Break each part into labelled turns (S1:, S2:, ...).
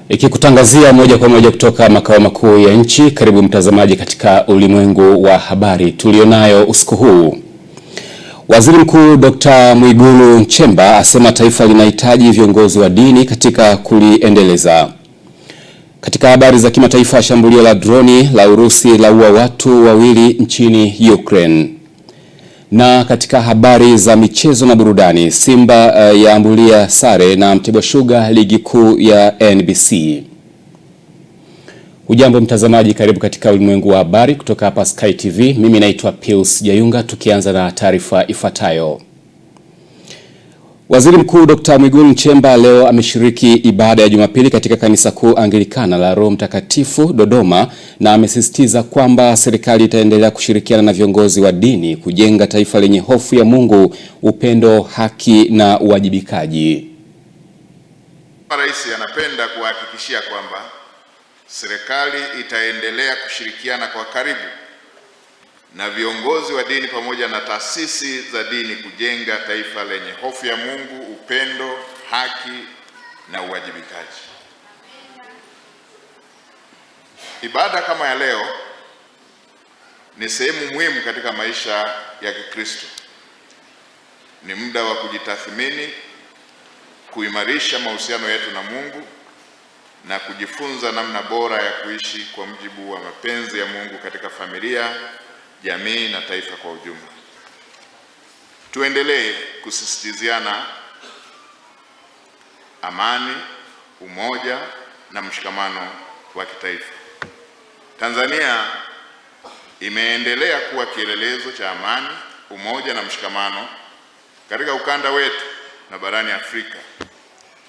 S1: Ikikutangazia moja kwa moja kutoka makao makuu ya nchi. Karibu mtazamaji katika ulimwengu wa habari tulionayo usiku huu. Waziri Mkuu Dr. Mwigulu Nchemba asema taifa linahitaji viongozi wa dini katika kuliendeleza. Katika habari za kimataifa, shambulio la droni la Urusi laua watu wawili nchini Ukraine. Na katika habari za michezo na burudani, Simba yaambulia sare na Mtibwa Sugar ligi kuu ya NBC. Hujambo mtazamaji, karibu katika ulimwengu wa habari kutoka hapa Sky TV. Mimi naitwa Pius Jayunga, tukianza na taarifa ifuatayo. Waziri Mkuu Dr. Mwigulu Nchemba leo ameshiriki ibada ya Jumapili katika kanisa kuu Anglikana la Roho Mtakatifu Dodoma, na amesisitiza kwamba serikali itaendelea kushirikiana na viongozi wa dini kujenga taifa lenye hofu ya Mungu, upendo, haki na uwajibikaji.
S2: Rais anapenda kuhakikishia kwamba serikali itaendelea kushirikiana kwa karibu na viongozi wa dini pamoja na taasisi za dini kujenga taifa lenye hofu ya Mungu, upendo, haki na uwajibikaji. Ibada kama ya leo ni sehemu muhimu katika maisha ya Kikristo. Ni muda wa kujitathmini, kuimarisha mahusiano yetu na Mungu na kujifunza namna bora ya kuishi kwa mujibu wa mapenzi ya Mungu katika familia, jamii na taifa kwa ujumla. Tuendelee kusisitiziana amani, umoja na mshikamano wa kitaifa. Tanzania imeendelea kuwa kielelezo cha amani, umoja na mshikamano katika ukanda wetu na barani Afrika.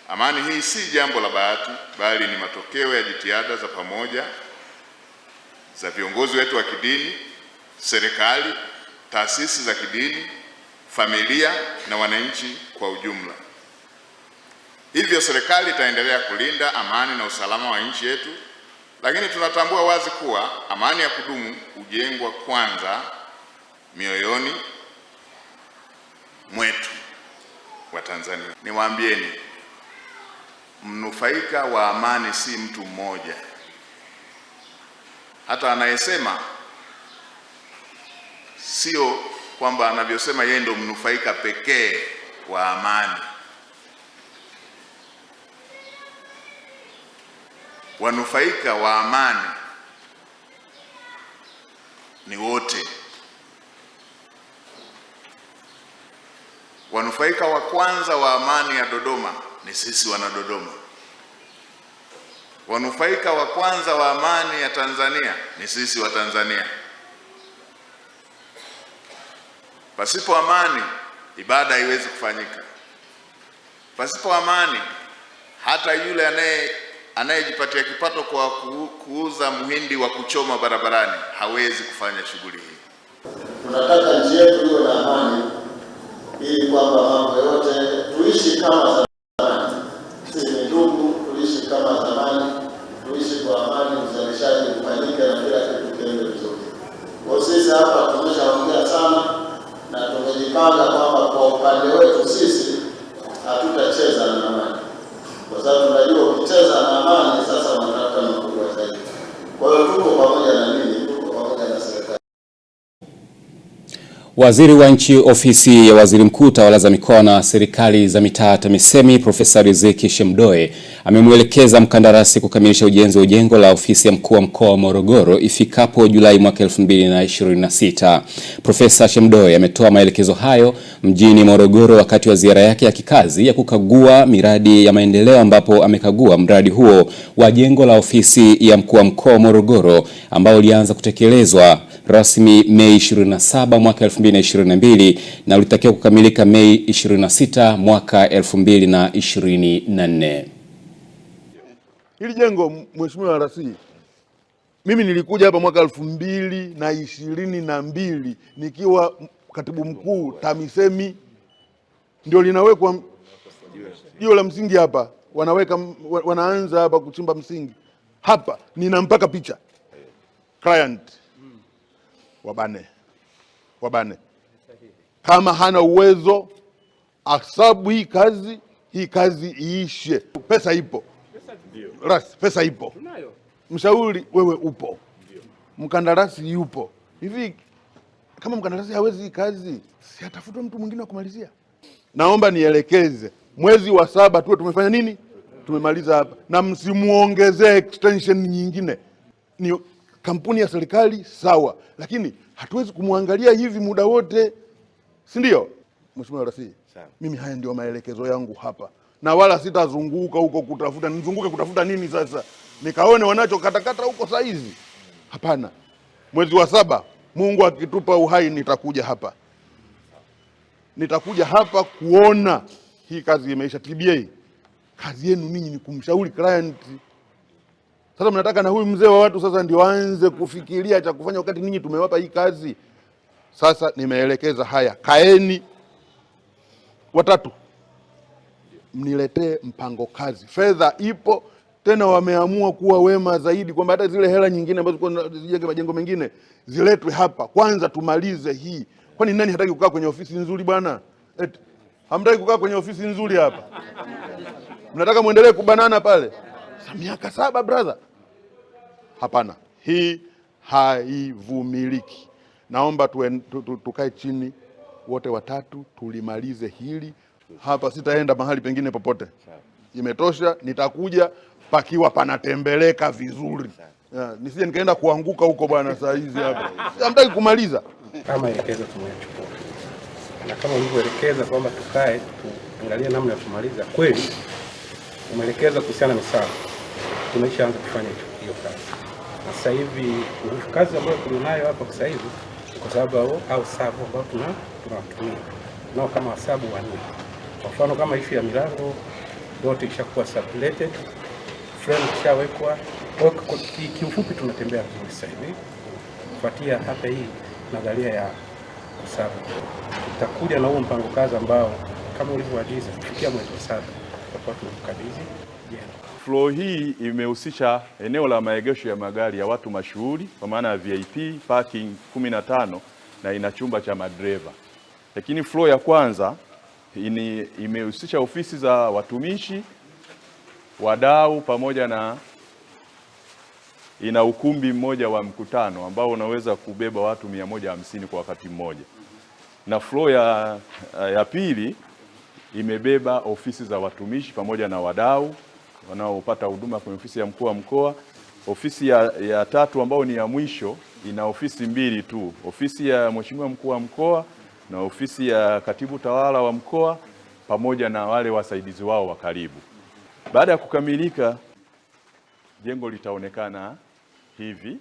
S2: Amani hii si jambo la bahati, bali ni matokeo ya jitihada za pamoja za viongozi wetu wa kidini, serikali, taasisi za kidini, familia na wananchi kwa ujumla. Hivyo serikali itaendelea kulinda amani na usalama wa nchi yetu, lakini tunatambua wazi kuwa amani ya kudumu hujengwa kwanza mioyoni mwetu wa Tanzania. Niwaambieni, mnufaika wa amani si mtu mmoja. Hata anayesema sio kwamba anavyosema yeye ndo mnufaika pekee wa amani. Wanufaika wa amani ni wote. Wanufaika wa kwanza wa amani ya Dodoma ni sisi wana Dodoma. Wanufaika wa kwanza wa amani ya Tanzania ni sisi wa Tanzania. Pasipo amani, ibada haiwezi kufanyika. Pasipo amani, hata yule anayejipatia kipato kwa kuuza muhindi wa kuchoma barabarani hawezi kufanya shughuli hii.
S3: Tunataka nchi yetu iwe na amani ili kwamba mambo yote tuishi kama zamani. Sisi ni ndugu, tuishi kama zamani, tuishi kwa amani, uzalishaji ufanyike na kila kitu kiende vizuri. Kwa sisi hapa tumeshaongea sana na tumejipanga kwamba kwa upande wetu sisi hatutacheza na amani, kwa sababu tunajua ukicheza na amani sasa unatafuta makubwa zaidi. Kwa hiyo tuko pamoja na nini, tuko pamoja na serikali.
S1: Waziri wa Nchi, Ofisi ya Waziri Mkuu, Tawala za Mikoa na Serikali za Mitaa, TAMISEMI, Profesa Riziki Shemdoe amemwelekeza mkandarasi kukamilisha ujenzi wa jengo la ofisi ya mkuu wa mkoa wa Morogoro ifikapo Julai mwaka 2026. Profesa Shemdoe ametoa maelekezo hayo mjini Morogoro wakati wa ziara yake ya kikazi ya kukagua miradi ya maendeleo, ambapo amekagua mradi huo wa jengo la ofisi ya mkuu wa mkoa wa Morogoro ambao ulianza kutekelezwa rasmi Mei 27 mwaka 2022 na ulitakiwa kukamilika Mei 26 mwaka 2024.
S4: Hili jengo, Mheshimiwa Rais, mimi nilikuja hapa mwaka 2022 nikiwa katibu mkuu TAMISEMI, ndio linawekwa jiwe la msingi hapa, wanaanza hapa kuchimba msingi hapa, nina mpaka picha client wabane kama hana uwezo asabu hii kazi iishe. Pesa ipo, Rasi, pesa ipo. Mshauri wewe upo. Mkandarasi yupo. Hivi kama mkandarasi hawezi kazi, si atafutwe mtu mwingine wa kumalizia. Naomba nielekeze, mwezi wa 7 tuwe tumefanya nini? Tumemaliza hapa. Na msimuongezee extension nyingine. Ni kampuni ya serikali sawa, lakini hatuwezi kumwangalia hivi muda wote, si ndio? Mheshimiwa Rasi, mimi haya ndio maelekezo yangu hapa, na wala sitazunguka huko kutafuta. Nizunguke kutafuta nini sasa? Nikaone wanachokatakata huko saa hizi? Hapana. Mwezi wa 7 Mungu akitupa uhai nitakuja hapa. Nitakuja hapa kuona hii kazi imeisha. TBA, kazi yenu ninyi ni kumshauri client. Sasa mnataka na huyu mzee wa watu sasa ndio aanze kufikiria cha kufanya wakati ninyi tumewapa hii kazi. Sasa nimeelekeza haya, kaeni watatu mniletee mpango kazi. Fedha ipo, tena wameamua kuwa wema zaidi kwamba hata zile hela nyingine ambazo kwa zijenge majengo mengine ziletwe hapa. Kwanza tumalize hii. Kwani nani hataki kukaa kwenye ofisi nzuri bwana? Hamtaki kukaa kwenye ofisi nzuri hapa? Mnataka muendelee kubanana pale? Miaka 7 brother. Hapana. Hii haivumiliki. Naomba tukae chini wote watatu tulimalize hili. Hapa sitaenda mahali pengine popote. Imetosha, nitakuja pakiwa panatembeleka vizuri. Nisije nikaenda kuanguka huko bwana saa hizi hapa. Hamtaki kumaliza.
S5: Kama elekezo tumechukua. Na kama ulivyoelekeza kwamba tukae tuangalie namna ya kumaliza, kweli umeelekeza kuhusiana na misala. Tumeshaanza kufanya hiyo kazi. Na sasa hivi kazi ambayo tunayo hapa sasa hivi kwa sababu au sabu ambao tunatumia. Nao kama wasabu 4. Kwa mfano kama issue ya milango yote ishakuwa subletted, frame ishawekwa. Kwa kiufupi tunatembea vizuri sasa hivi. Kufuatia hata hii nadharia ya usabu, tutakuja na huo mpango kazi ambao kama ulivyoagiza kufikia mwezi wa 7 tutakuwa tunakabidhi jengo.
S6: Floor hii imehusisha eneo la maegesho ya magari ya watu mashuhuri kwa maana ya VIP, parking 15 na ina chumba cha madereva. Lakini floor ya kwanza imehusisha ofisi za watumishi, wadau pamoja na ina ukumbi mmoja wa mkutano ambao unaweza kubeba watu 150 kwa wakati mmoja. Na floor ya pili imebeba ofisi za watumishi pamoja na wadau wanaopata huduma kwenye ofisi ya mkuu wa mkoa. Ofisi ya tatu ambao ni ya mwisho ina ofisi 2 tu. Ofisi ya mheshimiwa mkuu wa mkoa na ofisi ya katibu tawala wa mkoa pamoja na wale wasaidizi wao wa karibu. Baada ya kukamilika jengo litaonekana hivi.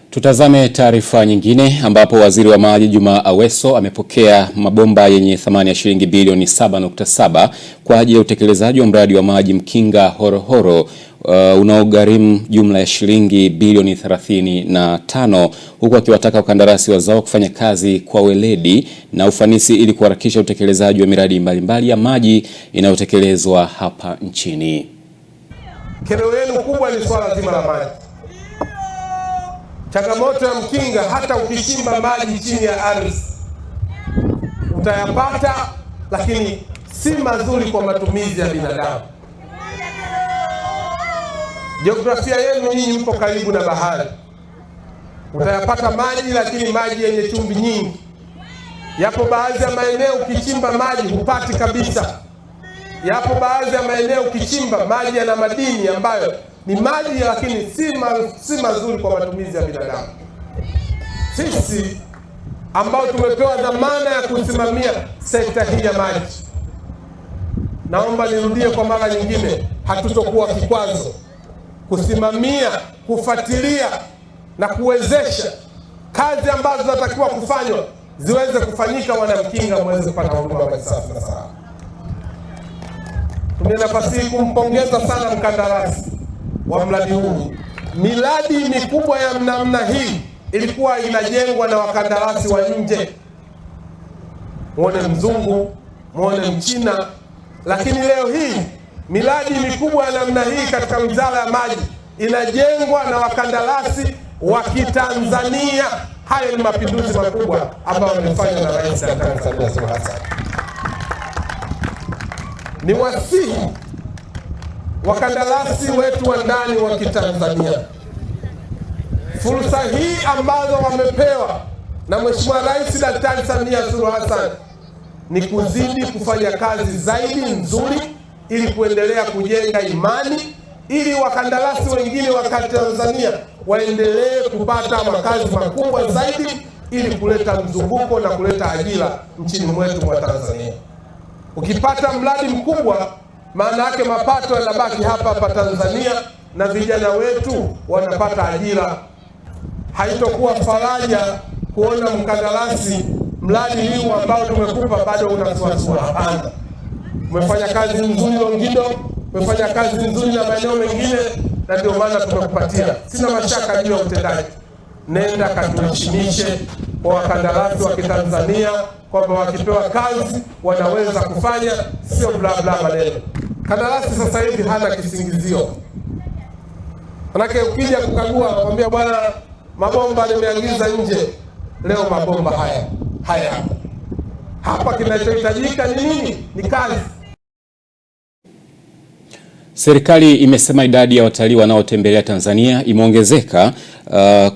S1: Tutazame taarifa nyingine ambapo Waziri wa Maji Juma Aweso amepokea mabomba yenye thamani ya shilingi bilioni 7.7 kwa ajili ya utekelezaji wa mradi wa maji Mkinga Horohoro unaogharimu jumla ya shilingi bilioni 35, huku akiwataka wakandarasi wazao kufanya kazi kwa weledi na ufanisi ili kuharakisha utekelezaji wa miradi mbalimbali ya maji inayotekelezwa hapa nchini.
S7: Kero yenu kubwa ni swala zima la maji. Changamoto ya Mkinga, hata ukichimba maji chini ya ardhi utayapata, lakini si mazuri kwa matumizi ya binadamu. Jiografia yenu nyinyi mpo karibu na bahari. Utayapata maji, lakini maji yenye chumvi nyingi. Yapo baadhi ya maeneo ukichimba maji hupati kabisa. Yapo baadhi ya maeneo ukichimba maji yana madini ambayo ni maji lakini si mazuri kwa matumizi ya binadamu. Sisi ambao tumepewa dhamana ya kusimamia sekta hii ya maji, naomba nirudie kwa mara nyingine, hatutokuwa kikwazo kusimamia, kufuatilia na kuwezesha kazi ambazo zinatakiwa kufanywa ziweze kufanyika, wana Mkinga muweze kupata huduma maji safi na salama. Tumia nafasi hii kumpongeza sana mkandarasi wa mradi huu. Miradi mikubwa ya namna hii ilikuwa inajengwa na wakandarasi wa nje, muone mzungu, muone mchina, lakini leo hii miradi mikubwa ya namna hii katika wizara ya maji inajengwa na wakandarasi wa Kitanzania. Hayo ni mapinduzi makubwa ambayo yamefanywa na Rais wa Tanzania Suluhu Hassan. Ni wasihi wakandarasi wetu wa ndani wa Kitanzania. Fursa hii ambazo wamepewa na Mheshimiwa Rais Daktari Samia Suluhu Hassan ni kuzidi kufanya kazi zaidi nzuri ili kuendelea kujenga imani, ili wakandarasi wengine wa Tanzania waendelee kupata makazi makubwa zaidi, ili kuleta mzunguko na kuleta ajira nchini mwetu mwa Tanzania. Ukipata mradi mkubwa, maana yake mapato yanabaki hapa hapa Tanzania na vijana wetu wanapata ajira. Haitokuwa faraja kuona mkandarasi mradi huu ambao tumekupa bado unasuasua. Hapana, umefanya kazi nzuri Longido, umefanya kazi nzuri na maeneo mengine, na ndio maana tumekupatia. Sina mashaka juu ya utendaji. Nenda katuheshimishe kwa wakandarasi wa Kitanzania kwamba wakipewa kazi wanaweza kufanya, sio bla bla maneno. Kandarasi sasa hivi hana kisingizio. Manake ukija kukagua kwambia bwana, mabomba nimeagiza nje, leo mabomba haya hapa. Kinachohitajika ni nini? Ni kazi.
S1: Serikali imesema idadi ya watalii wanaotembelea Tanzania imeongezeka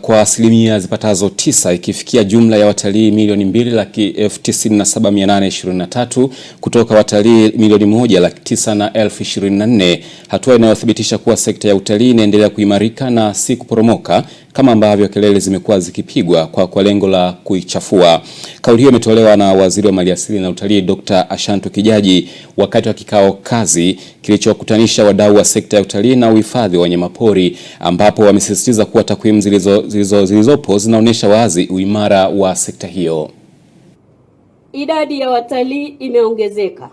S1: kwa asilimia zipatazo 9, ikifikia jumla ya watalii milioni 2,97,823 kutoka watalii milioni 1,09,024, hatua inayothibitisha kuwa sekta ya utalii inaendelea kuimarika na si kuporomoka kama ambavyo kelele zimekuwa zikipigwa kwa lengo la kuichafua. Kauli hiyo imetolewa na Waziri wa Maliasili na Utalii Dr. Ashantu Kijaji wakati wa kikao kazi kilichokutanisha wadau wa sekta ya utalii na uhifadhi wa wanyamapori, ambapo wamesisitiza kuwa takwimu zilizopo zinaonyesha wazi uimara wa sekta hiyo.
S8: Idadi ya watalii imeongezeka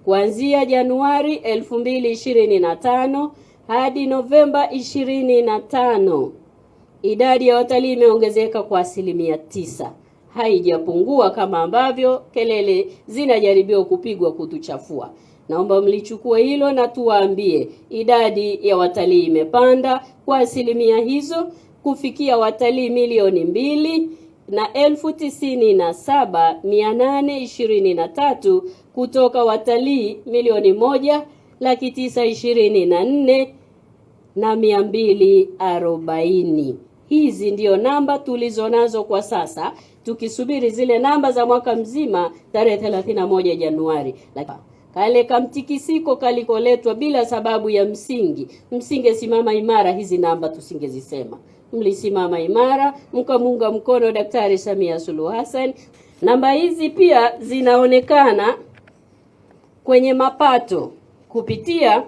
S8: kuanzia Januari 2025 hadi Novemba 25. Idadi ya watalii imeongezeka kwa asilimia 9. Haijapungua kama ambavyo kelele zinajaribiwa kupigwa kutuchafua. Naomba mlichukue hilo na tuwaambie idadi ya watalii imepanda kwa asilimia hizo kufikia watalii milioni 2,097,823 kutoka watalii milioni 1,924,240. Hizi ndio namba tulizonazo kwa sasa, tukisubiri zile namba za mwaka mzima tarehe 31 Januari. Kale kamtikisiko kalikoletwa bila sababu ya msingi. Msingesimama imara, hizi namba tusingezisema. Mlisimama imara, mkamunga mkono Daktari Samia Suluhu Hassan. Namba hizi pia zinaonekana kwenye mapato kupitia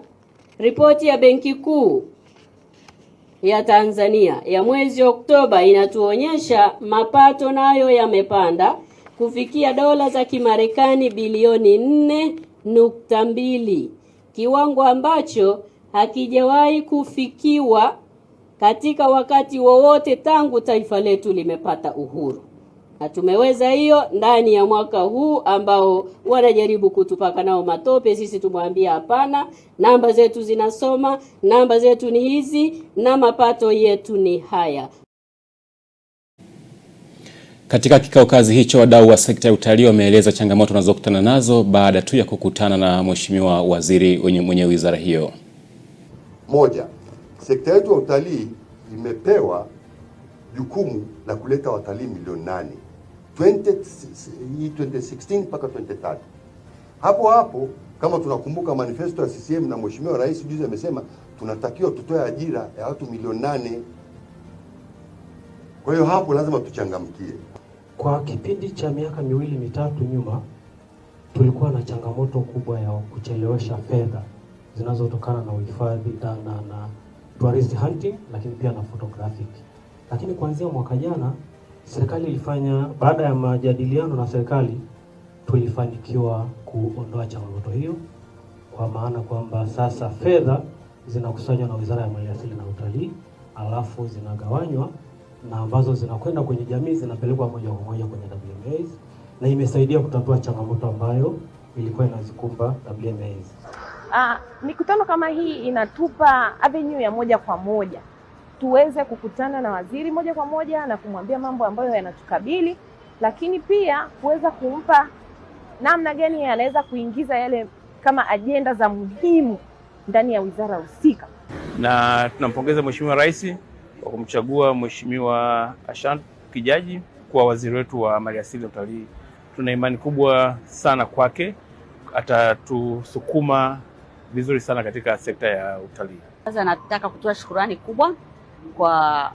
S8: ripoti ya Benki Kuu ya Tanzania ya mwezi Oktoba. Inatuonyesha mapato nayo yamepanda kufikia dola za Kimarekani bilioni 4.2, kiwango ambacho hakijawahi kufikiwa katika wakati wowote tangu taifa letu limepata uhuru. Na tumeweza hiyo ndani ya mwaka huu ambao wanajaribu kutupaka nao matope. Sisi tumwambia hapana, namba zetu zinasoma, namba zetu ni hizi na mapato yetu ni haya.
S1: Katika kikao kazi hicho, wadau wa sekta ya utalii wameeleza changamoto wanazokutana nazo baada tu ya kukutana na Mheshimiwa Waziri mwenye wizara hiyo.
S9: Moja, sekta yetu ya utalii imepewa jukumu la kuleta watalii milioni 8 2016 mpaka 2030. Hapo kama tunakumbuka manifesto ya CCM na Mheshimiwa Rais juzi amesema tunatakiwa tutoe ajira ya watu milioni 8. Kwa hiyo hapo lazima tuchangamkie.
S10: Kwa kipindi cha miaka 2-3 nyuma tulikuwa na changamoto kubwa ya kuchelewesha fedha zinazotokana na uhifadhi na tourist hunting, lakini pia na photographic. Lakini kuanzia mwaka jana serikali ilifanya, baada ya majadiliano na serikali, tulifanikiwa kuondoa changamoto hiyo, kwa maana kwamba sasa fedha zinakusanywa na Wizara ya Maliasili na Utalii, alafu zinagawanywa na ambazo zinakwenda kwenye jamii zinapelekwa moja kwa moja kwenye WMAs, na imesaidia kutatua changamoto ambayo ilikuwa inazikumba WMAs.
S11: Mikutano kama hii inatupa avenue ya moja kwa moja tuweze kukutana na waziri moja kwa moja na kumwambia mambo ambayo yanatukabili, lakini pia kuweza kumpa namna gani anaweza kuingiza yale kama ajenda za muhimu ndani ya wizara husika.
S5: Na tunampongeza Mheshimiwa Rais kwa kumchagua Mheshimiwa Ashantu Kijaji kuwa waziri wetu wa maliasili na utalii. Tuna imani kubwa sana kwake, atatusukuma vizuri sana katika sekta ya utalii.
S8: Sasa nataka kutoa shukrani kubwa kwa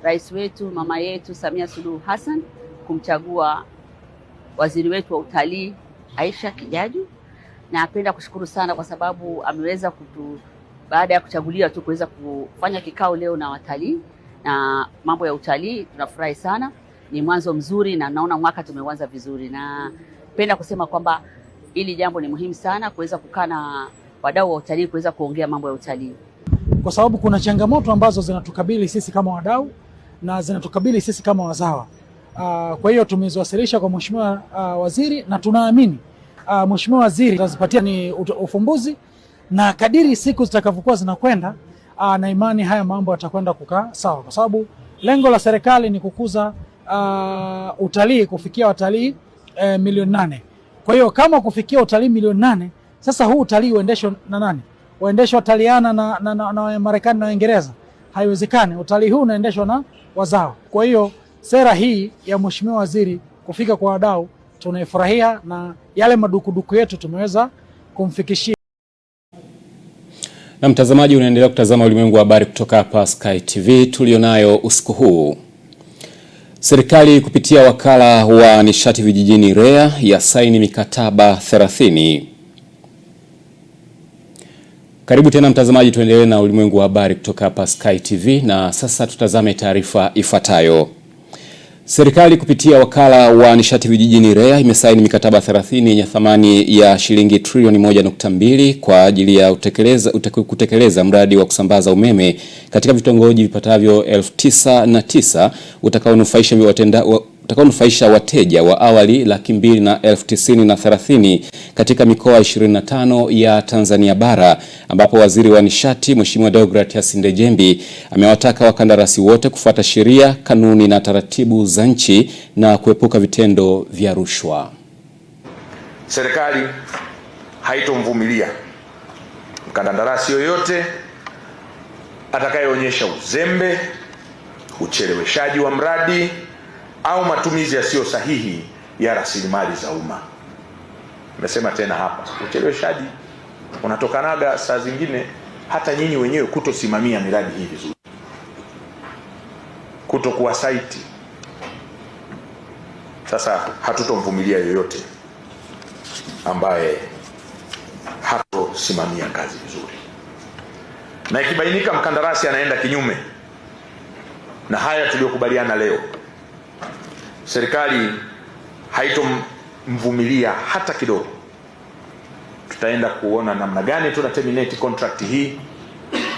S8: rais wetu, mama yetu Samia Suluhu Hassan kumchagua waziri wetu wa utalii Aisha Kijaju. Na napenda kushukuru sana kwa sababu ameweza baada ya kuchaguliwa tu kuweza kufanya kikao leo na watalii na mambo ya utalii. Tunafurahi sana, ni mwanzo mzuri na naona mwaka tumeanza vizuri, na napenda kusema kwamba hili jambo ni muhimu sana kuweza kukaa na wadau wa utalii kuweza kuongea mambo ya utalii,
S12: kwa sababu kuna changamoto ambazo zinatukabili sisi kama wadau na zinatukabili sisi kama wazawa. Kwa hiyo tumeziwasilisha kwa Mheshimiwa Waziri na tunaamini Mheshimiwa Waziri atazipatia ni ufumbuzi, na kadiri siku zitakavyokuwa zinakwenda na imani haya mambo yatakwenda kukaa sawa, kwa sababu lengo la serikali ni kukuza utalii, kufikia watalii milioni 8. Kwa hiyo kama kufikia utalii milioni 8, sasa huu utalii uendeshwe na nani? Uendeshwe Wataliana na Marekani na Uingereza? Haiwezekani. Utalii huu unaendeshwa na wazawa. Kwa hiyo sera hii ya Mheshimiwa Waziri kufika kwa wadau tunaifurahia, na yale madukuduku yetu tumeweza kumfikishia.
S1: Na mtazamaji, unaendelea kutazama Ulimwengu wa Habari kutoka hapa Sky TV tulionayo usiku huu. Serikali kupitia wakala wa nishati vijijini REA ya saini mikataba 30. Karibu tena mtazamaji, tuendelee na Ulimwengu wa Habari kutoka hapa Sky TV, na sasa tutazame taarifa ifuatayo. Serikali kupitia wakala wa nishati vijijini REA imesaini mikataba 30 yenye thamani ya shilingi trilioni 1.2 kwa ajili ya kutekeleza mradi wa kusambaza umeme katika vitongoji vipatavyo 909 utakaonufaisha wateja wa awali 290,030 katika mikoa 25 ya Tanzania bara, ambapo Waziri wa Nishati Mheshimiwa Deogratias Ndejembi amewataka wakandarasi wote kufuata sheria, kanuni na taratibu za nchi na kuepuka vitendo vya rushwa.
S13: Serikali haitomvumilia mkandarasi yoyote atakayeonyesha uzembe, ucheleweshaji wa mradi au matumizi yasiyo sahihi ya rasilimali za umma. Nimesema tena hapa, ucheleweshaji unatokanaga saa zingine hata nyinyi wenyewe kutosimamia miradi hii vizuri, kutokuwa site. Sasa hatutomvumilia yoyote ambaye hatosimamia kazi vizuri, na ikibainika mkandarasi anaenda kinyume na haya tuliyokubaliana leo, serikali haitomvumilia hata kidogo. Tutaenda kuona namna gani tuna terminate contract hii,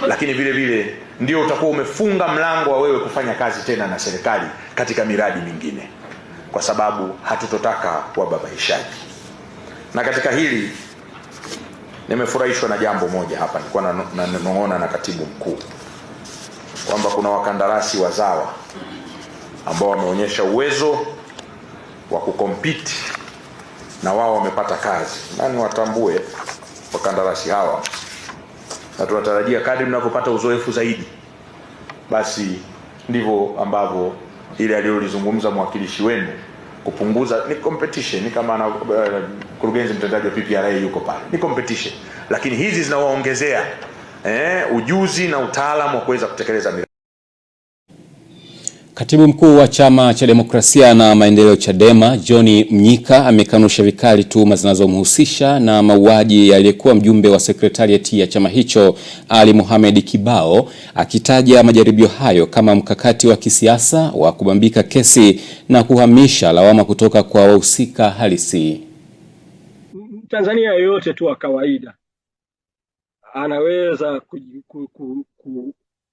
S13: lakini vile vile ndio utakuwa umefunga mlango wa wewe kufanya kazi tena na serikali katika miradi mingine, kwa sababu hatutotaka wababaishaji. Na katika hili nimefurahishwa na jambo moja hapa, nilikuwa naona na katibu mkuu kwamba kuna wakandarasi wazawa ambao wameonyesha uwezo wa kukompiti na wao wamepata kazi. Nani watambue wakandarasi hawa, na tunatarajia kadri mnapopata uzoefu zaidi, basi ndivyo ambavyo ile aliyolizungumza mwakilishi wenu kupunguza ni competition, ni kama mkurugenzi mtendaji wa PPRA yuko pale, ni competition, lakini hizi zinawaongezea ujuzi na utaalamu wa kuweza kutekeleza miradi.
S1: Katibu mkuu wa Chama cha Demokrasia na Maendeleo Chadema, John Mnyika amekanusha vikali tuhuma zinazomhusisha na mauaji yaliyekuwa mjumbe wa sekretarieti ya chama hicho Ali Mohamed Kibao, akitaja majaribio hayo kama mkakati wa kisiasa wa kubambika kesi na kuhamisha lawama kutoka kwa wahusika halisi.
S14: Tanzania yoyote tu wa kawaida anaweza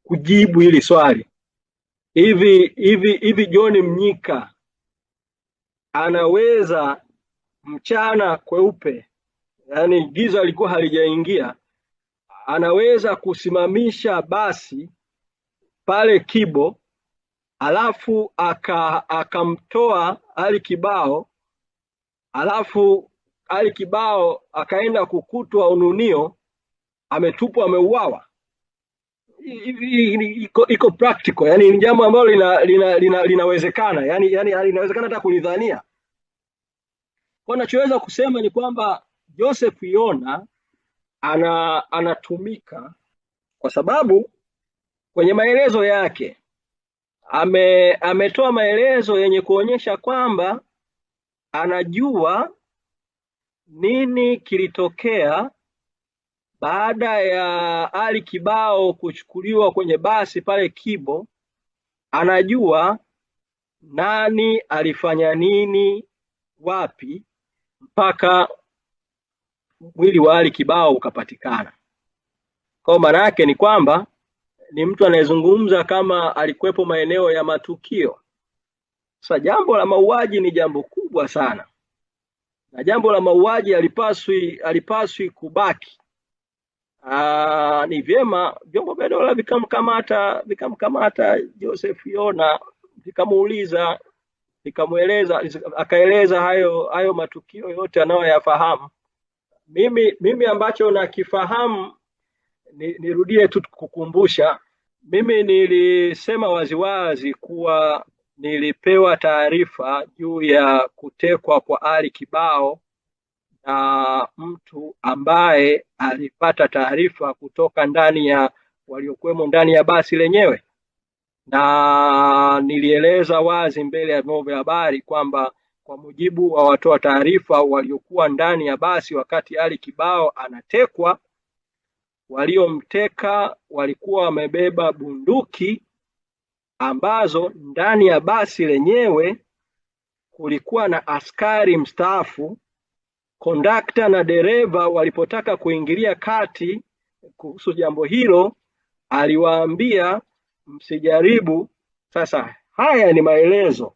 S14: kujibu hili swali. Hivi John Mnyika anaweza mchana kweupe, yani giza alikuwa halijaingia, anaweza kusimamisha basi pale Kibo, alafu akamtoa Ali Kibao, alafu Ali Kibao akaenda kukutwa Ununio, ametupwa, ameuawa. Iko practical, yani ni jambo ambalo linawezekana, yani inawezekana hata kulidhania. Kwa nachoweza kusema ni kwamba Joseph Yona anatumika kwa sababu kwenye maelezo yake ametoa maelezo yenye kuonyesha kwamba anajua nini kilitokea baada ya Ali Kibao kuchukuliwa kwenye basi pale Kibo. Anajua nani alifanya nini wapi mpaka mwili wa Ali Kibao ukapatikana. Kwa maana yake ni kwamba ni mtu anayezungumza kama alikuwepo maeneo ya matukio. Sasa jambo la mauaji ni jambo kubwa sana, na jambo la mauaji alipaswi kubaki. Ni vyema vyombo vya dola vikamkamata Joseph Yona, vikamuuliza, vikamueleza, akaeleza hayo matukio yote anayoyafahamu. Mimi ambacho nakifahamu, nirudie tu kukumbusha, mimi nilisema waziwazi kuwa nilipewa taarifa juu ya kutekwa kwa Ali Kibao na mtu ambaye alipata taarifa kutoka ndani ya waliokuwemo ndani ya basi lenyewe, na nilieleza wazi mbele ya vyombo vya habari kwamba kwa mujibu wa watoa taarifa waliokuwa ndani ya basi wakati Ali Kibao anatekwa, waliomteka walikuwa wamebeba bunduki ambazo ndani ya basi lenyewe kulikuwa na askari mstaafu. Kondakta na dereva walipotaka kuingilia kati kuhusu jambo hilo, aliwaambia msijaribu. Sasa haya ni maelezo.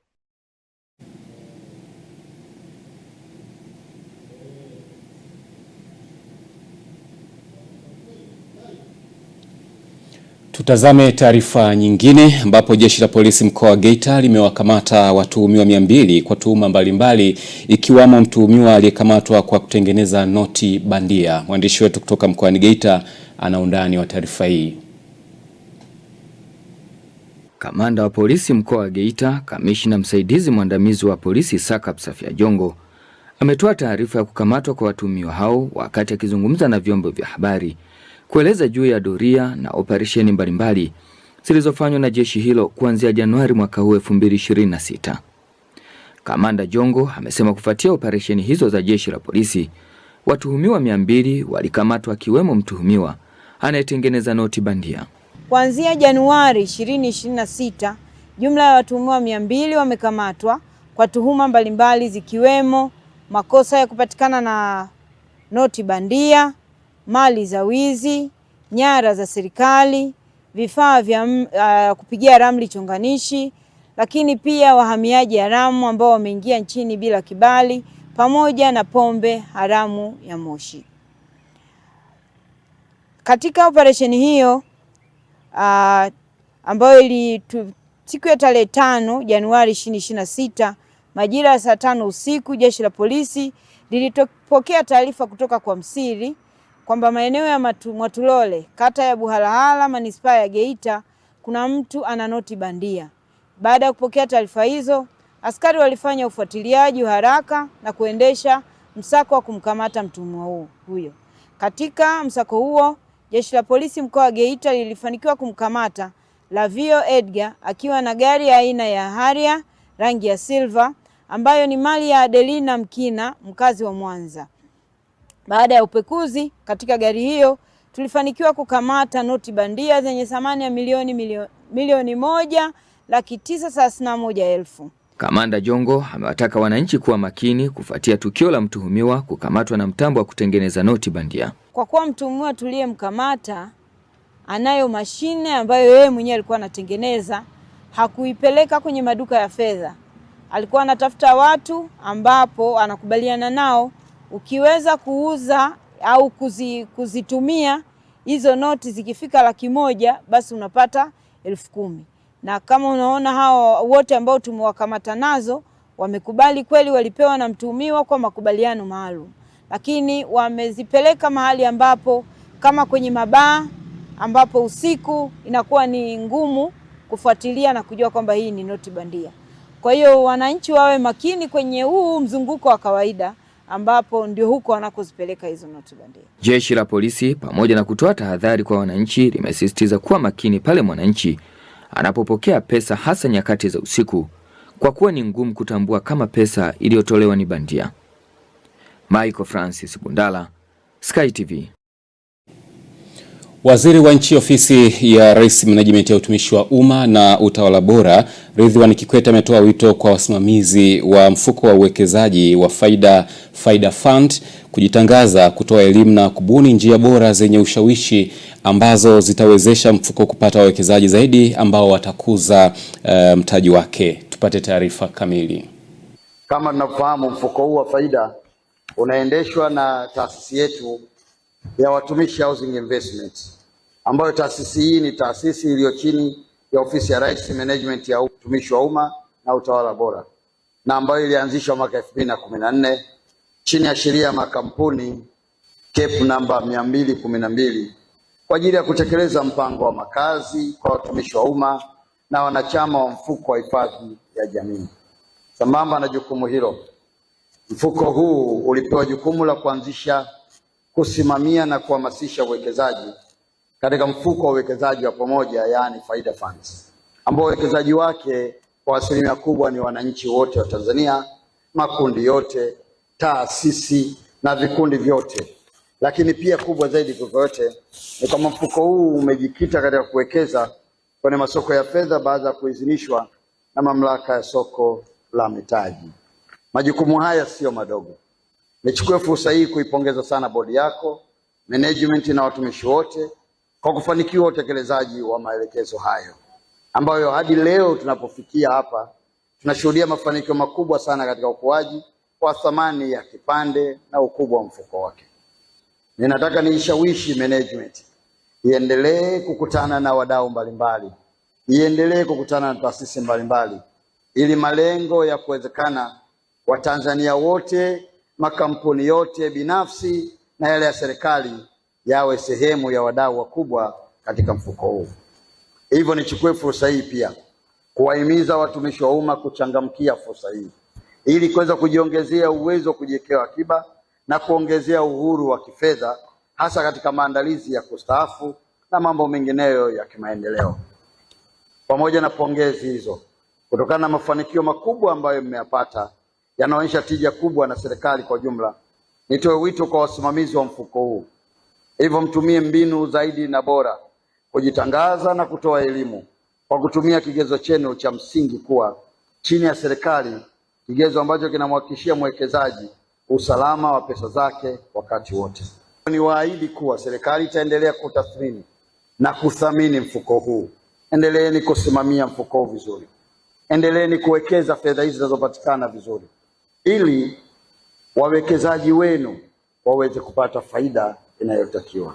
S1: Tutazame taarifa nyingine ambapo jeshi la polisi mkoa wa Geita limewakamata watuhumiwa 200 kwa tuhuma mbalimbali, ikiwamo mtuhumiwa aliyekamatwa kwa kutengeneza noti bandia. Mwandishi wetu kutoka mkoani Geita ana undani wa taarifa hii.
S15: Kamanda wa polisi mkoa wa Geita, kamishna msaidizi mwandamizi wa polisi Sakap Safia Jongo, ametoa taarifa ya kukamatwa kwa watuhumiwa hao wakati akizungumza na vyombo vya habari kueleza juu ya doria na operesheni mbalimbali zilizofanywa na jeshi hilo kuanzia Januari mwaka huu 2026. Kamanda Jongo amesema kufuatia operesheni hizo za jeshi la polisi, watuhumiwa 200 walikamatwa, akiwemo mtuhumiwa anayetengeneza noti bandia.
S16: Kuanzia Januari 2026, jumla ya watuhumiwa 200 wamekamatwa kwa tuhuma mbalimbali zikiwemo makosa ya kupatikana na noti bandia, mali za wizi, nyara za serikali, vifaa vya kupigia ramli chonganishi, lakini pia wahamiaji haramu ambao wameingia nchini bila kibali, pamoja na pombe haramu ya moshi. Katika operesheni hiyo ambayo siku ya tarehe 5 Januari 2026 majira ya saa 5 usiku, jeshi la polisi lilipokea taarifa kutoka kwa msiri kwamba maeneo ya Mwatulole, kata ya Buhalahala, manispaa ya Geita, kuna mtu ana noti bandia. Baada ya kupokea taarifa hizo, askari walifanya ufuatiliaji wa haraka na kuendesha msako wa kumkamata mtuhumiwa huyo. Katika msako huo, jeshi la polisi mkoa wa Geita lilifanikiwa kumkamata Lavio Edgar akiwa na gari ya aina ya Harrier rangi ya silver ambayo ni mali ya Adelina Mkina, mkazi wa Mwanza. Baada ya upekuzi katika gari hiyo, tulifanikiwa kukamata noti bandia zenye thamani ya milioni 1,931,000.
S15: Kamanda Jongo amewataka wananchi kuwa makini kufuatia tukio la mtuhumiwa kukamatwa na mtambo wa kutengeneza noti bandia.
S16: Kwa kuwa mtuhumiwa tuliyemkamata anayo mashine ambayo yeye mwenyewe alikuwa anatengeneza, hakuipeleka kwenye maduka ya fedha. Alikuwa anatafuta watu ambapo anakubaliana nao, ukiweza kuuza au kuzitumia hizo noti zikifika 100,000 basi unapata 10,000. Na kama unaona hao wote ambao tumewakamata nazo wamekubali kweli, walipewa na mtuhumiwa kwa makubaliano maalum, lakini wamezipeleka mahali ambapo kama kwenye mabaa ambapo usiku inakuwa ni ngumu kufuatilia na kujua kwamba hii ni noti bandia. Kwa hiyo wananchi wawe makini kwenye huu mzunguko wa kawaida ambapo ndio huko wanakozipeleka hizo noti bandia.
S15: Jeshi la polisi pamoja na kutoa tahadhari kwa wananchi limesisitiza kuwa makini pale mwananchi anapopokea pesa, hasa nyakati za usiku, kwa kuwa ni ngumu kutambua kama pesa iliyotolewa ni bandia. Michael Francis Bundala, Sky TV.
S1: Waziri wa Nchi Ofisi ya Rais, Menejimenti ya Utumishi wa Umma na Utawala Bora, Ridhiwani Kikwete ametoa wito kwa wasimamizi wa mfuko wa uwekezaji wa Faida Fund kujitangaza, kutoa elimu na kubuni njia bora zenye ushawishi ambazo zitawezesha mfuko kupata wawekezaji zaidi ambao watakuza mtaji wake. Tupate taarifa kamili.
S17: Kama tunafahamu, mfuko huu wa Faida unaendeshwa na taasisi yetu ya Watumishi Housing Investment, ambayo taasisi hii ni taasisi iliyo chini ya Ofisi ya Rais, Management ya Utumishi wa Umma na Utawala Bora, na ambayo ilianzishwa mwaka 2014 chini ya sheria ya makampuni CAP namba 212 kwa ajili ya kutekeleza mpango wa makazi kwa watumishi wa umma na wanachama wa mfuko wa hifadhi ya jamii. Sambamba na jukumu hilo, mfuko huu ulipewa jukumu la kuanzisha, kusimamia na kuhamasisha uwekezaji katika mfuko wa uwekezaji wa pamoja, yaani Faida Funds, ambao uwekezaji wake kwa asilimia kubwa ni wananchi wote wa Tanzania, makundi yote, taasisi na vikundi vyote. Lakini pia kubwa zaidi kuliko yote ni kama mfuko huu umejikita katika kuwekeza kwenye masoko ya fedha baada ya kuidhinishwa na Mamlaka ya Soko la Mitaji. Majukumu haya sio madogo. Nichukue fursa hii kuipongeza sana bodi yako, management na watumishi wote kwa kufanikiwa utekelezaji wa maelekezo hayo, ambayo hadi leo tunapofikia hapa tunashuhudia mafanikio makubwa sana katika ukuaji wa thamani ya kipande na ukubwa wa mfuko wake. Ninataka niishawishi management iendelee kukutana na wadau mbalimbali, iendelee kukutana na taasisi mbalimbali, ili malengo ya kuwezekana Watanzania wote, makampuni yote binafsi na yale ya serikali yawe sehemu ya wadau wakubwa katika mfuko huu. Hivyo nichukue fursa hii pia kuwahimiza watumishi wa umma kuchangamkia fursa hii ili kuweza kujiongezea uwezo wa kujiwekea akiba na kuongezea uhuru wa kifedha, hasa katika maandalizi ya kustaafu na mambo mengineyo ya kimaendeleo. Pamoja na pongezi hizo, kutokana na mafanikio makubwa ambayo mmeyapata yanaonyesha tija kubwa na serikali kwa jumla, nitoe wito kwa wasimamizi wa mfuko huu. Hivyo mtumie mbinu zaidi na bora kujitangaza na kutoa elimu kwa kutumia kigezo chenu cha msingi kuwa chini ya serikali, kigezo ambacho kinamhakikishia mwekezaji usalama wa pesa zake wakati wote. Niwaahidi kuwa serikali itaendelea kutathmini na kuthamini mfuko huu. Endeleeni kusimamia mfuko huu vizuri. Endeleeni kuwekeza fedha hizi zinazopatikana vizuri, ili wawekezaji wenu waweze kupata faida inayotakiwa.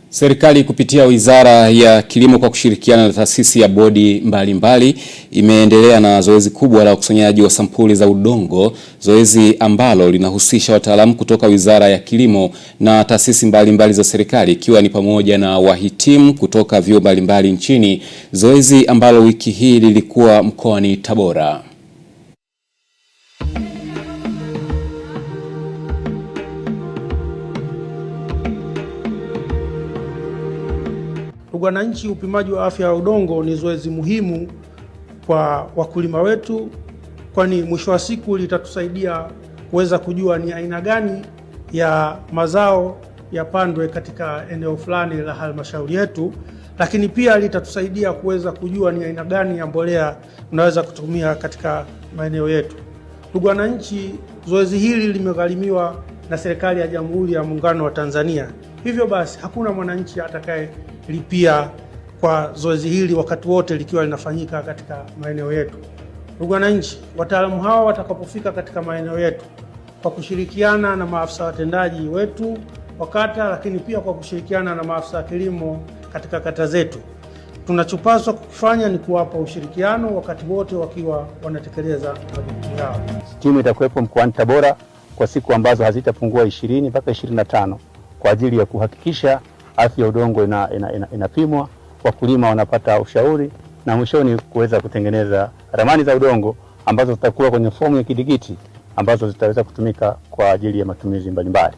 S1: Serikali kupitia Wizara ya Kilimo kwa kushirikiana na taasisi ya bodi mbalimbali imeendelea na zoezi kubwa la ukusanyaji wa sampuli za udongo, zoezi ambalo linahusisha wataalamu kutoka Wizara ya Kilimo na taasisi mbalimbali za serikali, ikiwa ni pamoja na wahitimu kutoka vyuo mbalimbali nchini, zoezi ambalo wiki hii lilikuwa mkoani Tabora.
S5: Ndugu wananchi, upimaji wa afya ya udongo ni zoezi muhimu kwa wakulima wetu, kwani mwisho wa siku litatusaidia kuweza kujua ni aina gani ya mazao yapandwe katika eneo fulani la halmashauri yetu, lakini pia litatusaidia kuweza kujua ni aina gani ya mbolea tunaweza kutumia katika maeneo yetu. Ndugu wananchi, zoezi hili limegharimiwa na serikali ya Jamhuri ya Muungano wa Tanzania. Hivyo basi hakuna mwananchi atakayelipia kwa zoezi hili wakati wote likiwa linafanyika katika maeneo yetu. Ndugu wananchi, wataalamu hawa watakapofika katika maeneo yetu kwa kushirikiana na maafisa watendaji wetu wa kata, lakini pia kwa kushirikiana na maafisa kilimo katika kata zetu, tunachopaswa kufanya ni kuwapa ushirikiano wakati wote wakiwa wanatekeleza majukumu yao.
S18: Timu itakuwepo mkoani Tabora kwa siku ambazo hazitapungua 20 mpaka 25 kwa ajili ya kuhakikisha afya ya udongo inapimwa, wakulima wanapata ushauri na mwishoni kuweza kutengeneza ramani za udongo ambazo zitakuwa kwenye fomu ya kidigiti ambazo zitaweza kutumika kwa ajili ya matumizi mbalimbali.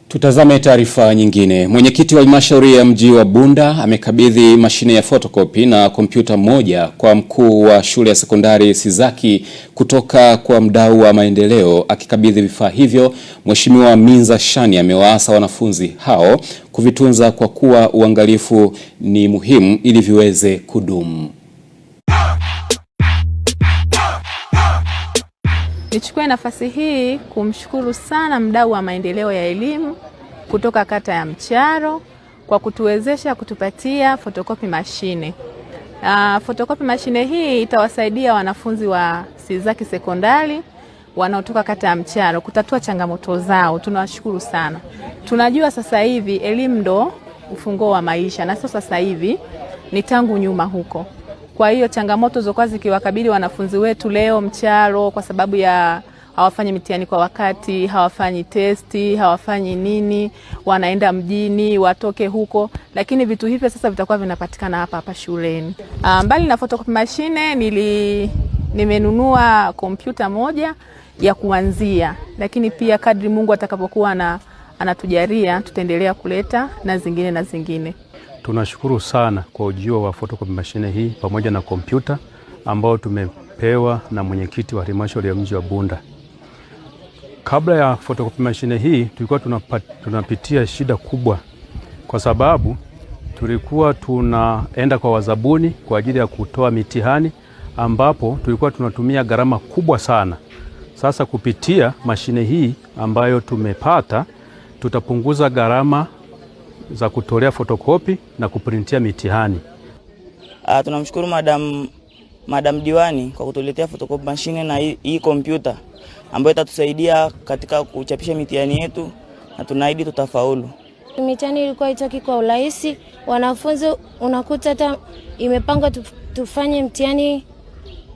S1: Tutazame taarifa nyingine. Mwenyekiti wa halmashauri ya mji wa Bunda amekabidhi mashine ya photocopy na kompyuta moja kwa mkuu wa shule ya sekondari Sizaki kutoka kwa mdau wa maendeleo. Akikabidhi vifaa hivyo, Mheshimiwa Minza Shani amewaasa wanafunzi hao kuvitunza kwa kuwa uangalifu ni muhimu ili viweze kudumu.
S19: Nichukue nafasi hii kumshukuru sana mdau wa maendeleo ya elimu kutoka kata ya Mcharo kwa kutuwezesha kutupatia photocopy mashine. Photocopy mashine hii itawasaidia wanafunzi wa Sizaki sekondari wanaotoka kata ya Mcharo kutatua changamoto zao. Tunawashukuru sana. Tunajua sasa hivi elimu ndo ufunguo wa maisha na sasa hivi ni tangu nyuma huko. Kwa hiyo changamoto zokuwa zikiwakabili wanafunzi wetu leo Mcharo kwa sababu ya hawafanyi mitihani kwa wakati, hawafanyi testi, hawafanyi nini, wanaenda mjini, watoke huko, lakini vitu hivyo sasa vitakuwa vinapatikana hapa shuleni. Mbali na photocopy machine nimenunua kompyuta moja ya kuanzia, lakini pia kadri Mungu atakapokuwa anatujalia tutaendelea kuleta na zingine.
S18: Tunashukuru sana kwa ujio wa photocopy machine hii pamoja na kompyuta ambao tumepewa na mwenyekiti wa halmashauri ya mji wa Bunda. Kabla ya photocopy machine hii tulikuwa tunapitia shida kubwa kwa sababu tulikuwa tunaenda kwa wazabuni kwa ajili ya kutoa mitihani ambapo tulikuwa tunatumia gharama kubwa sana. Sasa kupitia mashine hii ambayo tumepata tutapunguza gharama za kutolea fotokopi na kuprintia mitihani.
S20: Tunamshukuru Madam Diwani kwa kutuletea photocopy machine na hii kompyuta ambayo itatusaidia katika kuchapisha mitihani yetu na tunaahidi tutafaulu.
S21: Mitihani ilikuwa itoki kwa urahisi. Wanafunzi unakuta hata imepangwa tufanye mtihani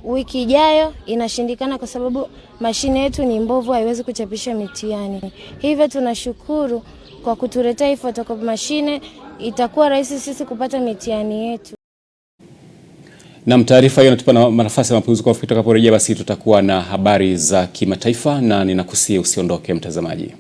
S21: wiki ijayo inashindikana kwa sababu mashine yetu ni mbovu, haiwezi kuchapisha mitihani. Hivyo tunashukuru kwa kutuletea hii photocopy machine, itakuwa rahisi sisi kupata mitihani yetu.
S1: Na taarifa hiyo inatupa nafasi ya mapumziko. Tutakaporejea basi tutakuwa na habari za kimataifa na ninakusihi usiondoke mtazamaji.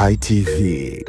S22: Sky TV.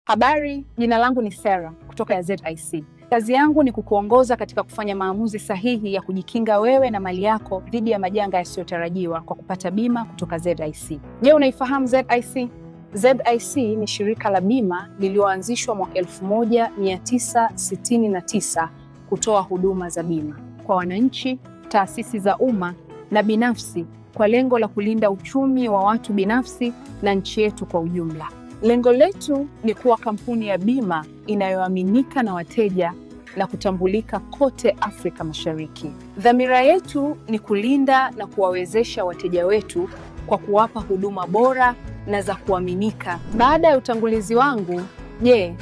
S23: Habari, jina langu ni Sarah kutoka ya ZIC. Kazi yangu ni kukuongoza katika kufanya maamuzi sahihi ya kujikinga wewe na mali yako dhidi ya majanga yasiyotarajiwa kwa kupata bima kutoka ZIC. Je, unaifahamu ZIC? ZIC ni shirika la bima lililoanzishwa mwaka 1969 kutoa huduma za bima kwa wananchi, taasisi za umma na binafsi kwa lengo la kulinda uchumi wa watu binafsi na nchi yetu kwa ujumla. Lengo letu ni kuwa kampuni ya bima inayoaminika na wateja na kutambulika kote Afrika Mashariki. Dhamira yetu ni kulinda na kuwawezesha wateja wetu kwa kuwapa huduma bora na za kuaminika. Baada ya utangulizi wangu, je,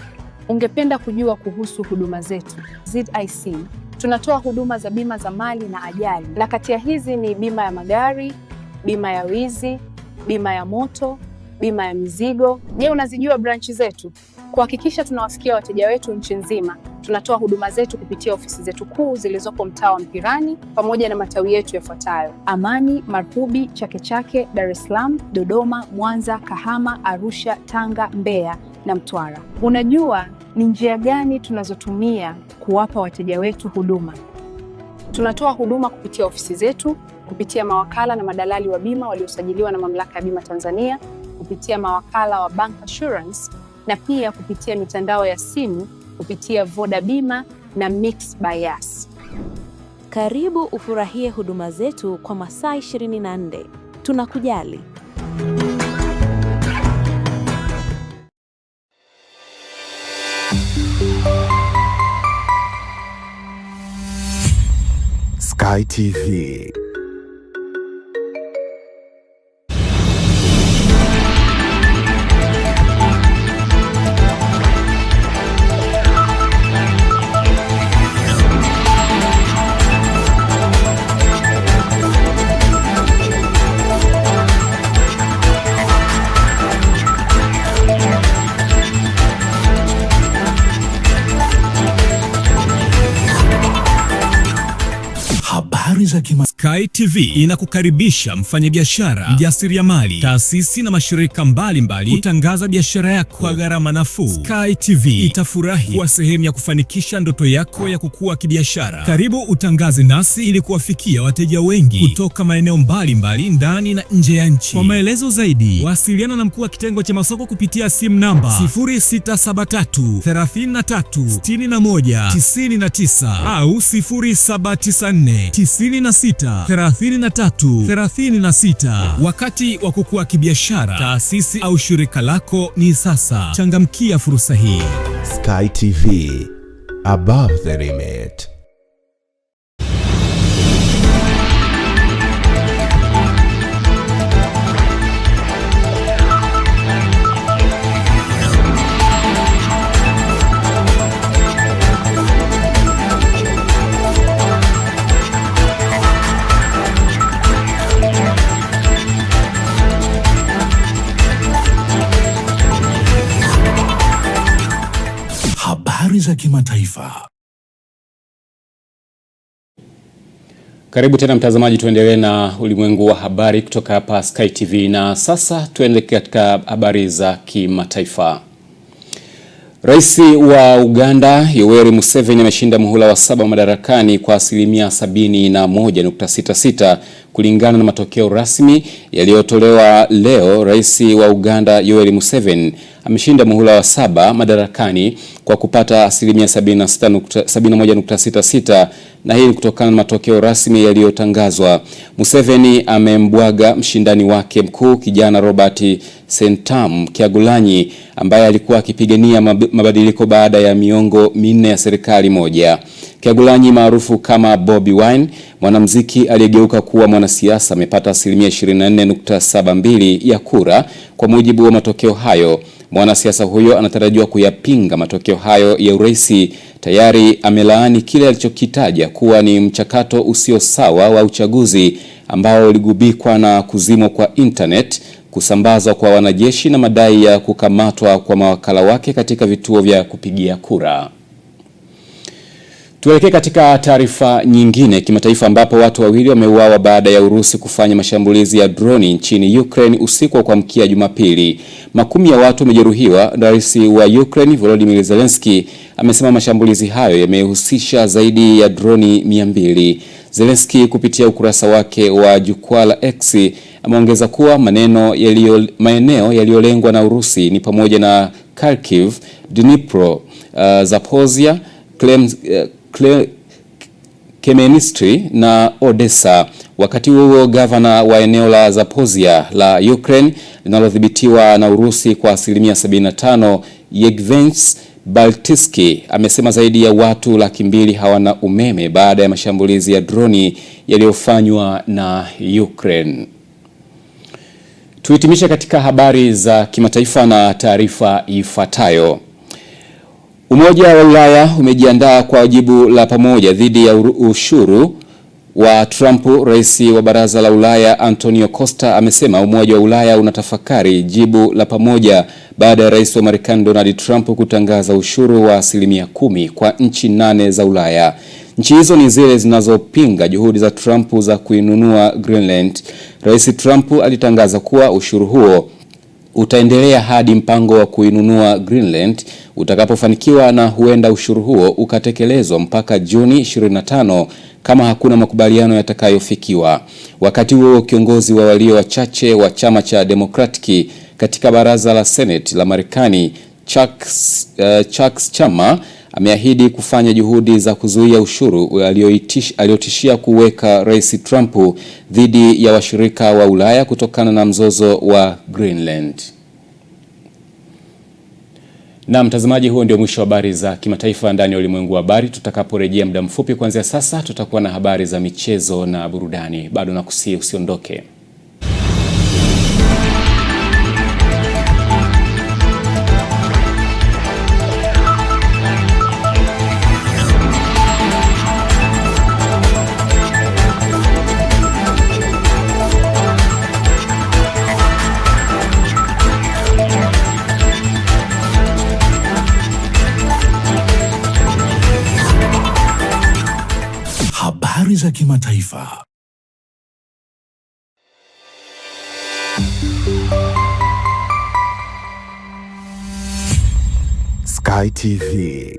S23: ungependa kujua kuhusu huduma zetu? ZIC tunatoa huduma za bima za mali na ajali, na kati ya hizi ni bima ya magari, bima ya wizi, bima ya moto, bima ya mizigo. Je, unazijua branchi zetu? Kuhakikisha tunawafikia wateja wetu nchi nzima, tunatoa huduma zetu kupitia ofisi zetu kuu zilizopo mtaa wa Mpirani pamoja na matawi yetu yafuatayo: Amani, Marhubi, Chake Chake, Dar es Salaam, Dodoma, Mwanza, Kahama, Arusha, Tanga, Mbeya na Mtwara. Unajua ni njia gani tunazotumia kuwapa wateja wetu huduma? Tunatoa huduma kupitia ofisi zetu, kupitia mawakala na madalali wa bima waliosajiliwa na Mamlaka ya Bima Tanzania, kupitia mawakala wa bank assurance na pia kupitia mitandao ya simu kupitia Voda Bima na Mix by Yas.
S2: Karibu ufurahie huduma zetu kwa masaa 24. Tunakujali.
S22: Sky TV.
S3: Sky TV inakukaribisha mfanyabiashara, mjasiriamali, taasisi na mashirika mbalimbali kutangaza biashara yako kwa gharama nafuu. Sky TV itafurahi kuwa sehemu ya kufanikisha ndoto yako ya kukua kibiashara. Karibu utangaze nasi ili kuwafikia wateja wengi kutoka maeneo mbalimbali ndani na nje ya nchi. Kwa maelezo zaidi, wasiliana na mkuu wa kitengo cha masoko kupitia simu namba 0673 33 61 99 au 0794 96 33 36. Wakati wa kukua kibiashara, taasisi au shirika lako ni sasa. Changamkia fursa hii.
S22: Sky TV, above the limit. Habari za kimataifa.
S1: Karibu tena mtazamaji, tuendelee na ulimwengu wa habari kutoka hapa Sky TV, na sasa tuendelee katika habari za kimataifa. Rais wa Uganda Yoweri Museveni ameshinda muhula wa 7 madarakani kwa 71.66% kulingana na matokeo rasmi yaliyotolewa leo. Rais wa Uganda Yoweri Museveni ameshinda muhula wa 7 madarakani kwa kupata 71.66%, na hii kutokana na matokeo rasmi yaliyotangazwa. Museveni amembwaga mshindani wake mkuu kijana Robert Sentam Kyagulanyi ambaye alikuwa akipigania mabadiliko baada ya miongo 4 ya serikali moja. Kyagulanyi maarufu kama Bobi Wine, mwanamuziki aliyegeuka kuwa mwanasiasa, amepata 24.72% ya kura kwa mujibu wa matokeo hayo. Mwanasiasa huyo anatarajiwa kuyapinga matokeo hayo ya uraisi. Tayari amelaani kile alichokitaja kuwa ni mchakato usio sawa wa uchaguzi ambao uligubikwa na kuzimwa kwa internet, kusambazwa kwa wanajeshi na madai ya kukamatwa kwa mawakala wake katika vituo vya kupigia kura. Tuelekee katika taarifa nyingine kimataifa, ambapo watu wawili wameuawa baada ya Urusi kufanya mashambulizi ya droni nchini Ukraine usiku wa kuamkia Jumapili. Makumi ya watu wamejeruhiwa. Rais wa Ukraine Volodymyr Zelensky amesema mashambulizi hayo yamehusisha zaidi ya droni 200. Zelensky kupitia ukurasa wake wa jukwaa la X ameongeza kuwa maeneo yaliyolengwa na Urusi ni pamoja na Kharkiv, Dnipro, Zaporizhia, Khmelnytskyi na Odessa. Wakati huo gavana wa eneo la Zaporizhia la Ukraine linalodhibitiwa na Urusi kwa 75%, Yevgeny Baltitsky amesema zaidi ya watu 200,000 hawana umeme baada ya mashambulizi ya droni yaliyofanywa na Ukraine. Tuhitimisha katika habari za kimataifa na taarifa ifuatayo. Umoja wa Ulaya umejiandaa kwa jibu la pamoja dhidi ya ushuru wa Trump. Rais wa Baraza la Ulaya Antonio Costa amesema Umoja wa Ulaya unatafakari jibu la pamoja baada ya Rais wa Marekani Donald Trump kutangaza ushuru wa 10% kwa nchi 8 za Ulaya. Nchi hizo ni zile zinazopinga juhudi za Trump za kuinunua Greenland. Rais Trump alitangaza kuwa ushuru huo utaendelea hadi mpango wa kuinunua Greenland utakapofanikiwa, na huenda ushuru huo ukatekelezwa mpaka Juni 25 kama hakuna makubaliano yatakayofikiwa. Wakati huo kiongozi wa walio wachache wa chama cha Democratic katika baraza la Senate la Marekani Chuck Schumer ameahidi kufanya juhudi za kuzuia ushuru aliotishia kuweka Rais Trump dhidi ya washirika wa Ulaya kutokana na mzozo wa Greenland. Na mtazamaji, huo ndio mwisho wa habari za kimataifa ndani ya Ulimwengu wa Habari. Tutakaporejea muda mfupi kuanzia sasa, tutakuwa na habari za michezo na burudani. Bado nakusihi usiondoke.
S22: Habari za kimataifa. Sky TV.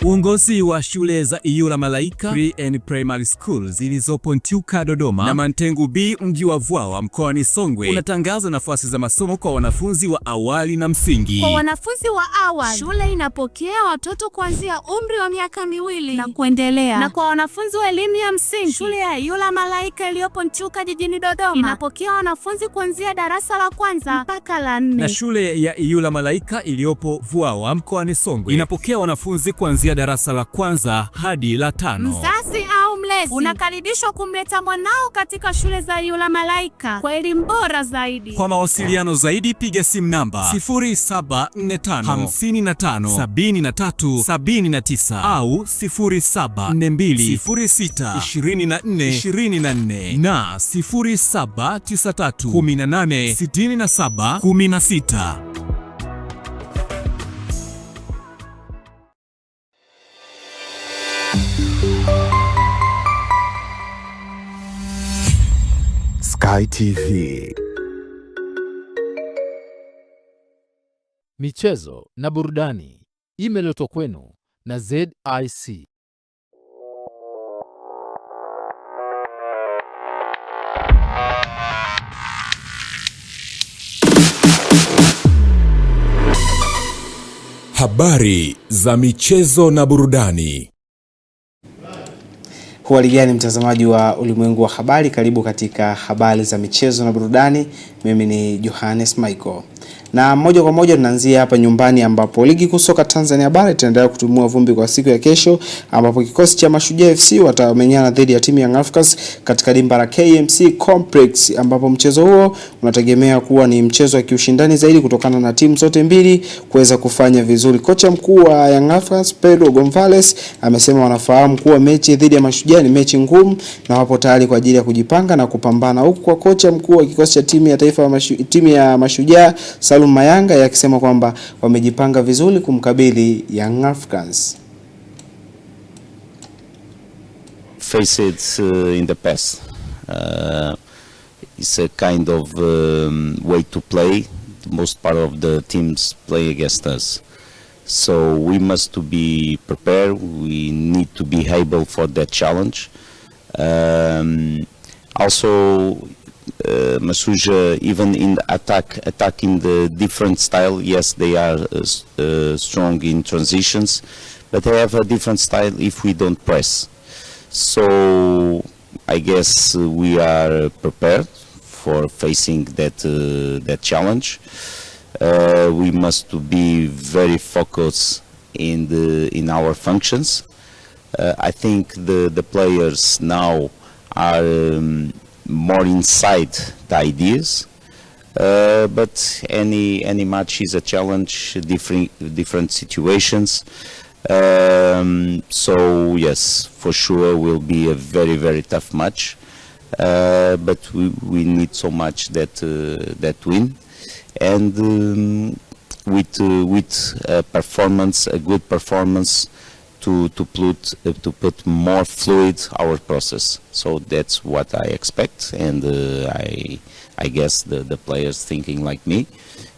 S3: Uongozi wa shule za Iyula Malaika Pre and Primary School zilizopo Ntyuka Dodoma na Mantengu B mji wa Vwawa mkoani Songwe unatangaza nafasi za masomo kwa wanafunzi wa awali na msingi.
S4: Kwa wanafunzi wa awali, shule inapokea watoto kuanzia umri wa miaka 2 na kuendelea. Na kwa wanafunzi wa elimu ya msingi, shule ya Iyula Malaika iliyopo Ntyuka jijini Dodoma inapokea wanafunzi kuanzia darasa la 1 mpaka la 4.
S3: Na shule ya Iyula Malaika iliyopo Vwawa mkoani Songwe inapokea wanafunzi kuanzia darasa la 1 hadi la 5.
S4: Mzazi au mlezi unakaribishwa kumleta mwanao katika shule za Iyula Malaika kwa elimu bora zaidi.
S3: Kwa mawasiliano zaidi piga simu namba 0745557379 au 0742062424 na 0793186716.
S22: Sky TV.
S6: Michezo na burudani imeletwa kwenu na ZIC.
S22: Habari za michezo na burudani.
S7: Hali gani mtazamaji wa Ulimwengu wa Habari, karibu katika habari za michezo na burudani. Mimi ni Johannes Michael. Na moja kwa moja tunaanzia hapa nyumbani ambapo ligi kuu soka Tanzania bara itaendelea kutumua vumbi kwa siku ya kesho, ambapo kikosi cha Mashujaa FC watamenyana dhidi ya timu ya Young Africans katika dimba la KMC Complex, ambapo mchezo huo unategemea kuwa ni mchezo wa kiushindani zaidi kutokana na timu zote mbili kuweza kufanya vizuri. Kocha mkuu wa Young Africans Pedro Gonzalez amesema wanafahamu kuwa mechi dhidi ya Mashujaa ni mechi ngumu na wapo tayari kwa ajili ya kujipanga na kupambana, huku kwa kocha mkuu wa kikosi cha timu ya taifa timu ya Mashujaa Salum Mayanga yakisema kwamba wamejipanga vizuri kumkabili Young Africans.
S24: Face it in the past. It's a kind of way to play. The most part of the teams play against us. So we must to be prepared. We need to be able for that challenge. Also, Mashujaa, even in the attacking the different style, yes, they are strong in transitions, but they have a different style if we don't press. So I guess we are prepared for facing that challenge. We must be very focused in our functions. I think the players now are more inside the ideas, but any match is a challenge, different situations. So yes, for sure will be a very, very tough match, but we need so much that win, and with a performance, a good performance, to put more fluid our process. So that's what I expect, and I guess the players thinking like me,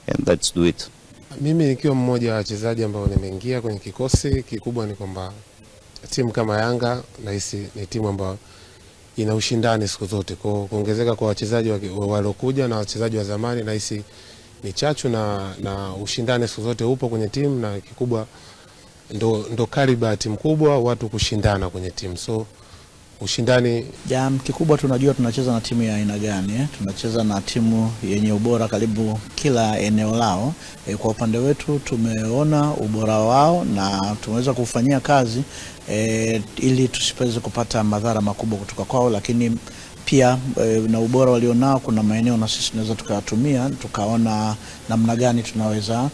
S24: and let's do it.
S25: Mimi nikiwa mmoja wa wachezaji ambao nimeingia kwenye kikosi kikubwa, ni kwamba timu kama Yanga nahisi ni timu ambayo ina ushindani siku zote. Kwa kuongezeka kwa wachezaji waliokuja na wachezaji wa zamani, nahisi ni chachu na ushindani siku zote upo kwenye timu, na kikubwa ndo kariba ya timu kubwa watu kushindana kwenye timu. So ushindani
S8: kikubwa tunajua tunacheza na timu ya aina gani. Tunacheza na timu yenye ubora karibu kila eneo lao. Kwa upande wetu tumeona ubora wao na tumeweza kufanyia kazi ili tusipeze kupata madhara makubwa kutoka kwao, lakini pia na ubora walionao kuna maeneo na sisi tunaweza tukatumia tukaona namna gani tunaweza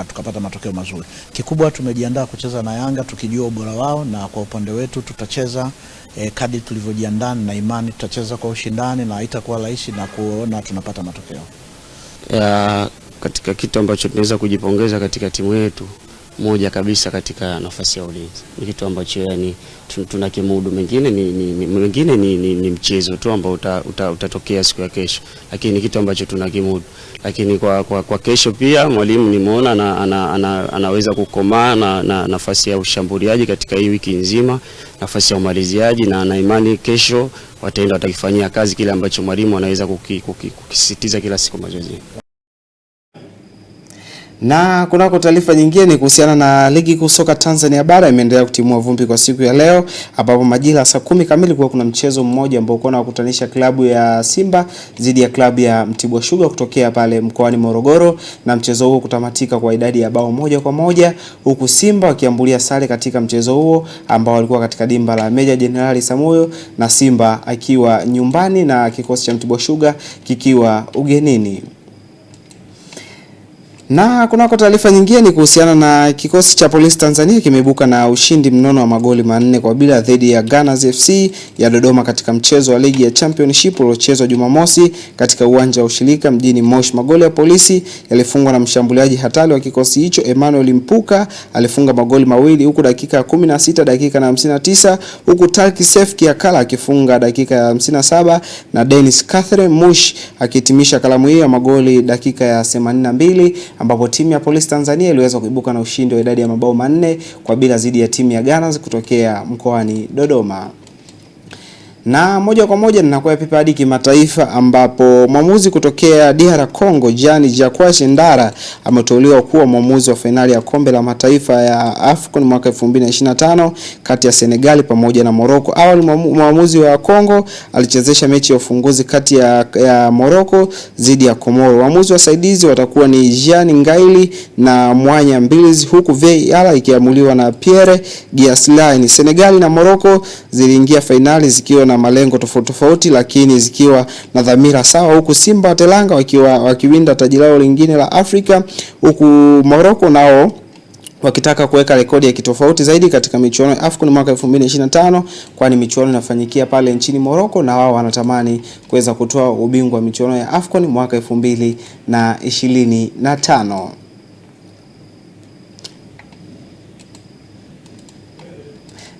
S8: tukapata matokeo mazuri. Kikubwa tumejiandaa kucheza na Yanga tukijua ubora wao, na kwa upande wetu tutacheza kadri tulivyojiandaa na imani tutacheza kwa ushindani na haitakuwa rahisi na kuona tunapata matokeo.
S9: Katika kitu ambacho tunaweza kujipongeza katika timu yetu, moja kabisa katika nafasi ya ulinzi. Ni kitu ambacho yani tunakimudu, mengine ni mchezo tu ambao utatokea siku ya kesho, lakini ni kitu ambacho tunakimudu. Lakini kwa kesho pia mwalimu nimeona anaweza kukomaa na nafasi ya ushambuliaji katika hii wiki nzima, nafasi ya umaliziaji, na ana imani kesho watakifanyia kazi kile ambacho mwalimu anaweza kukisisitiza kila siku mazoezi.
S7: Na kunako taarifa nyingine ni kuhusiana na ligi kuu soka Tanzania bara imeendelea kutimua vumbi kwa siku ya leo, ambapo majira saa 10 kamili kuna mchezo mmoja ambao uko unakutanisha klabu ya Simba dhidi ya klabu ya Mtibwa Sugar kutokea pale mkoani Morogoro, na mchezo huo kutamatika kwa idadi ya bao 1-1, huku Simba wakiambulia sare katika mchezo huo ambao walikuwa katika dimba la Meja Jenerali Samuyo, na Simba akiwa nyumbani na kikosi cha Mtibwa Sugar kikiwa ugenini. Na kunako taarifa nyingine ni kuhusiana na kikosi cha Polisi Tanzania kimeibuka na ushindi mnono wa magoli 4-0 dhidi ya Gunners FC ya Dodoma katika mchezo wa ligi ya Championship uliochezwa Jumamosi katika uwanja wa Ushirika mjini Moshi. Magoli ya Polisi yalifungwa na mshambuliaji hatari wa kikosi hicho Emmanuel Mpuka, alifunga magoli mawili huku dakika ya 16, dakika na 59, huku Tarki Seif Kiakala akifunga dakika ya 57 na Dennis Catherine Mush akihitimisha kalamu hiyo ya magoli dakika ya 82, ambapo timu ya Polisi Tanzania iliweza kuibuka na ushindi wa idadi ya mabao 4-0 dhidi ya timu ya Gunners kutokea mkoani Dodoma. Na moja kwa moja ninakuwa pipa hadi kimataifa, ambapo mwamuzi kutokea DR Congo Jean Jacques Ndara ameteuliwa kuwa mwamuzi wa finali ya kombe la mataifa ya AFCON mwaka 2025 kati ya Senegal pamoja na Morocco. Awali mwamuzi wa Congo alichezesha mechi ya ufunguzi kati ya Morocco dhidi ya Komoro. Waamuzi wasaidizi watakuwa ni Jean Ngaili na Mwanya Mbilizi, huku VAR ikiamuliwa na Pierre Giaslani. Senegal na Morocco ziliingia finali zikiwa na malengo tofauti lakini zikiwa na dhamira sawa, huku Simba wa Teranga wakiwinda taji lao lingine la Afrika, huku Morocco nao wakitaka kuweka rekodi ya kitofauti zaidi katika michuano ya AFCON mwaka 2025, kwani michuano inafanyikia pale nchini Morocco na wao wanatamani kuweza kutoa ubingwa wa michuano ya AFCON mwaka 2025.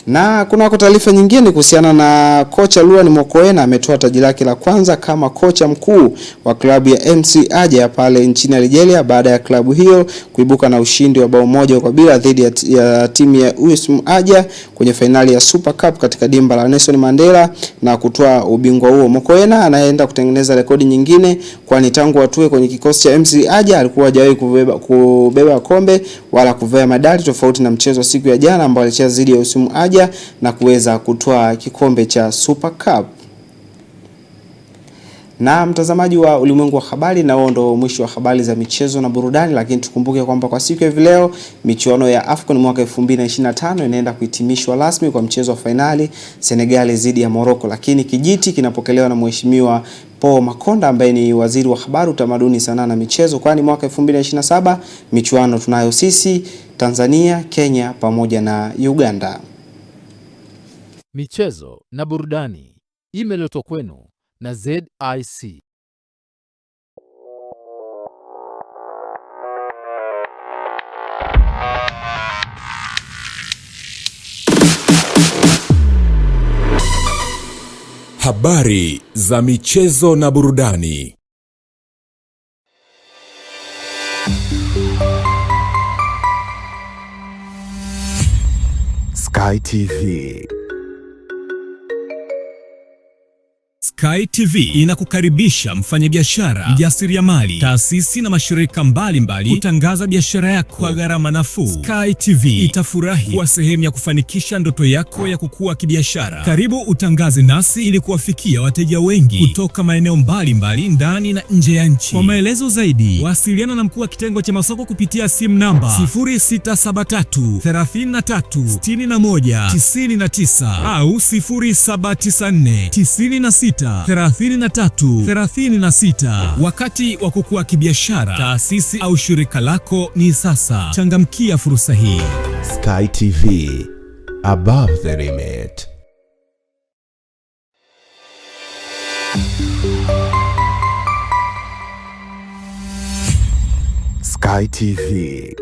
S7: Na kuna taarifa nyingine kuhusiana na kocha Luan Mokoena ametoa taji lake la kwanza kama kocha mkuu wa klabu ya MC Alger pale nchini Algeria baada ya klabu hiyo kuibuka na ushindi wa bao 1-0 dhidi ya timu ya USM Alger kwenye finali ya Super Cup katika dimba la Nelson Mandela na kutoa ubingwa huo. Mokoena anaenda kutengeneza rekodi nyingine, kwani tangu atue kwenye kikosi cha MC Alger alikuwa hajawahi kubeba kombe wala kuvaa medali, tofauti na mchezo siku ya jana ambao alicheza dhidi ya USM Alger na kuweza kutoa kikombe cha Super Cup. Na mtazamaji wa Ulimwengu wa Habari, na ndo mwisho wa habari za michezo na burudani, lakini tukumbuke kwamba kwa siku ya leo michuano ya AFCON mwaka 2025 inaenda kuhitimishwa rasmi kwa mchezo wa finali Senegal dhidi ya Morocco, lakini kijiti kinapokelewa na Mheshimiwa Paul Makonda ambaye ni waziri wa habari, utamaduni, sanaa na michezo, kwani mwaka 2027 michuano tunayo sisi Tanzania, Kenya pamoja na Uganda.
S6: Michezo na burudani imeletwa kwenu na ZIC.
S22: Habari za michezo na burudani. Sky TV.
S3: Sky TV inakukaribisha mfanyabiashara, mjasiriamali, taasisi na mashirika mbalimbali kutangaza biashara yako kwa gharama nafuu. Sky TV itafurahi kuwa sehemu ya kufanikisha ndoto yako ya kukua kibiashara. Karibu utangaze nasi ili kuwafikia wateja wengi kutoka maeneo mbalimbali ndani na nje ya nchi. Kwa maelezo zaidi, wasiliana na mkuu wa kitengo cha masoko kupitia simu namba 0673 33 61 99 au 0794 96 33 36. Wakati wa kukua kibiashara, taasisi au shirika lako ni sasa. Changamkia fursa hii.
S22: Sky TV, above the limit. Sky TV.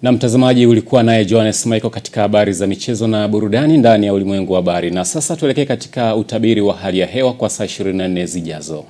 S1: Na mtazamaji, ulikuwa naye Johannes Michael katika habari za michezo na burudani ndani ya ulimwengu wa habari. Na sasa tuelekee katika utabiri wa hali ya hewa kwa saa 24 zijazo.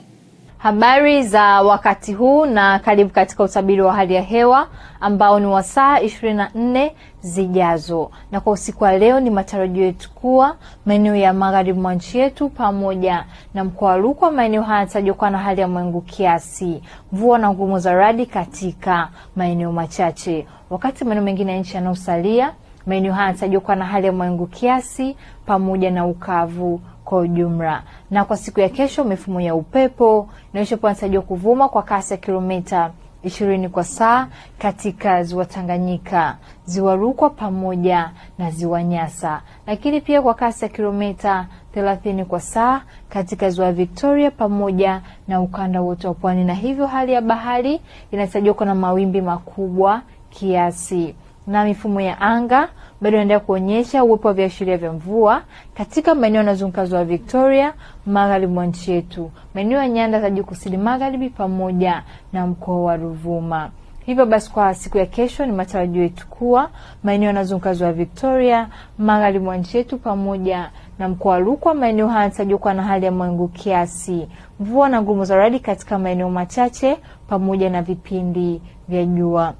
S10: Habari za wakati huu na karibu katika utabiri wa hali ya hewa ambao ni wa saa 24 zijazo. Na kwa usiku wa leo ni matarajio yetu kuwa maeneo ya magharibi mwa nchi yetu pamoja na mkoa wa Rukwa, maeneo haya yanatajwa kuwa na hali ya mawingu kiasi, mvua na ngurumo za radi katika maeneo machache. Wakati maeneo mengine ya nchi yanayosalia, maeneo haya yanatajwa kuwa na hali ya mawingu kiasi pamoja na ukavu kwa ujumla. Na kwa siku ya kesho, mifumo ya upepo inatarajiwa kuvuma kwa kasi ya kilomita 20 kwa saa katika ziwa Tanganyika, ziwa Rukwa pamoja na ziwa Nyasa, lakini pia kwa kasi ya kilomita 30 kwa saa katika ziwa Victoria pamoja na ukanda wote wa pwani. Na hivyo hali ya bahari inatarajiwa kuwa na mawimbi makubwa kiasi. Na mifumo ya anga bado inaendelea kuonyesha uwepo wa viashiria vya mvua katika maeneo yanayozunguka ziwa Victoria, magharibi mwa nchi yetu, maeneo ya nyanda za juu kusini magharibi pamoja na mkoa wa Ruvuma. Hivyo basi kwa siku ya kesho ni matarajio yetu kuwa maeneo yanayozunguka ziwa Victoria, magharibi mwa nchi yetu pamoja na mkoa wa Rukwa, maeneo haya yanatarajiwa kuwa na hali ya mawingu kiasi, mvua na ngurumo za radi katika maeneo machache pamoja na vipindi vya jua.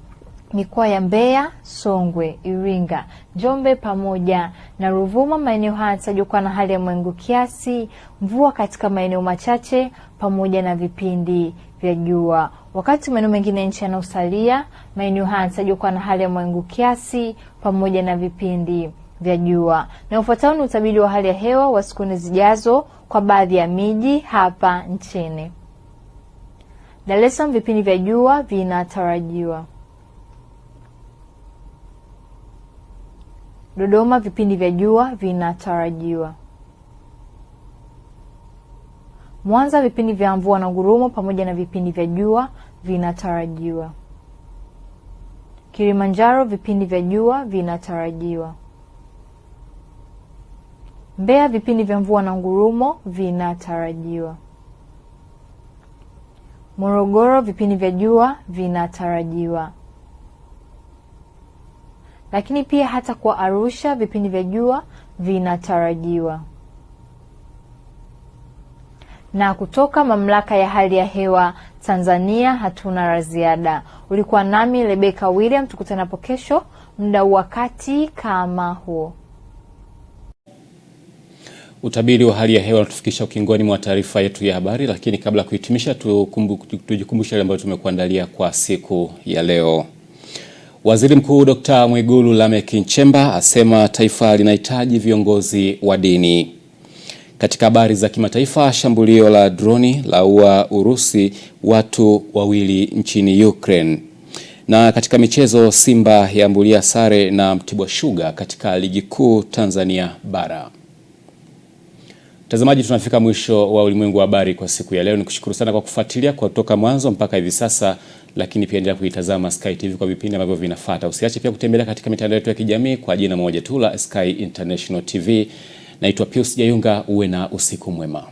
S10: Mikoa ya Mbeya, Songwe, Iringa, Njombe pamoja na Ruvuma, maeneo haya yanatarajiwa kuwa na hali ya mawingu kiasi, mvua katika maeneo machache pamoja na vipindi vya jua. Wakati maeneo mengine nchi yanayosalia, maeneo haya yanatarajiwa kuwa na hali ya mawingu kiasi pamoja na vipindi vya jua. Na ufuatao ni utabiri wa hali ya hewa wa siku zijazo kwa baadhi ya miji hapa nchini. Dar es Salaam, vipindi vya jua vinatarajiwa. Dodoma, vipindi vya jua vinatarajiwa. Mwanza, vipindi vya mvua na ngurumo pamoja na vipindi vya jua vinatarajiwa. Kilimanjaro, vipindi vya jua vinatarajiwa. Mbeya, vipindi vya mvua na ngurumo vinatarajiwa. Morogoro, vipindi vya jua vinatarajiwa. Lakini pia hata kwa Arusha, vipindi vya jua vinatarajiwa. Na kutoka Mamlaka ya Hali ya Hewa Tanzania hatuna la ziada. Ulikuwa nami Rebecca William, tukutane hapo kesho muda wakati kama huo.
S1: Utabiri wa hali ya hewa unatufikisha ukingoni mwa taarifa yetu ya habari, lakini kabla ya kuhitimisha tujikumbushe yale ambayo tumekuandalia kwa siku ya leo. Waziri Mkuu Dr. Mwigulu Lameck Nchemba asema taifa linahitaji viongozi wa dini. Katika habari za kimataifa, shambulio la droni laua Urusi watu wawili nchini Ukraine. Na katika michezo, Simba yaambulia sare na Mtibwa Sugar katika ligi kuu Tanzania bara. Mtazamaji, tunafika mwisho wa ulimwengu wa habari kwa siku ya leo. Nikushukuru sana kwa kufuatilia kutoka mwanzo mpaka hivi sasa, lakini pia endelea kuitazama Sky TV kwa vipindi ambavyo vinafuata. Usiache pia kutembelea katika mitandao yetu ya kijamii kwa jina moja tu la Sky International TV. Naitwa Pius Jayunga, uwe na usiku mwema.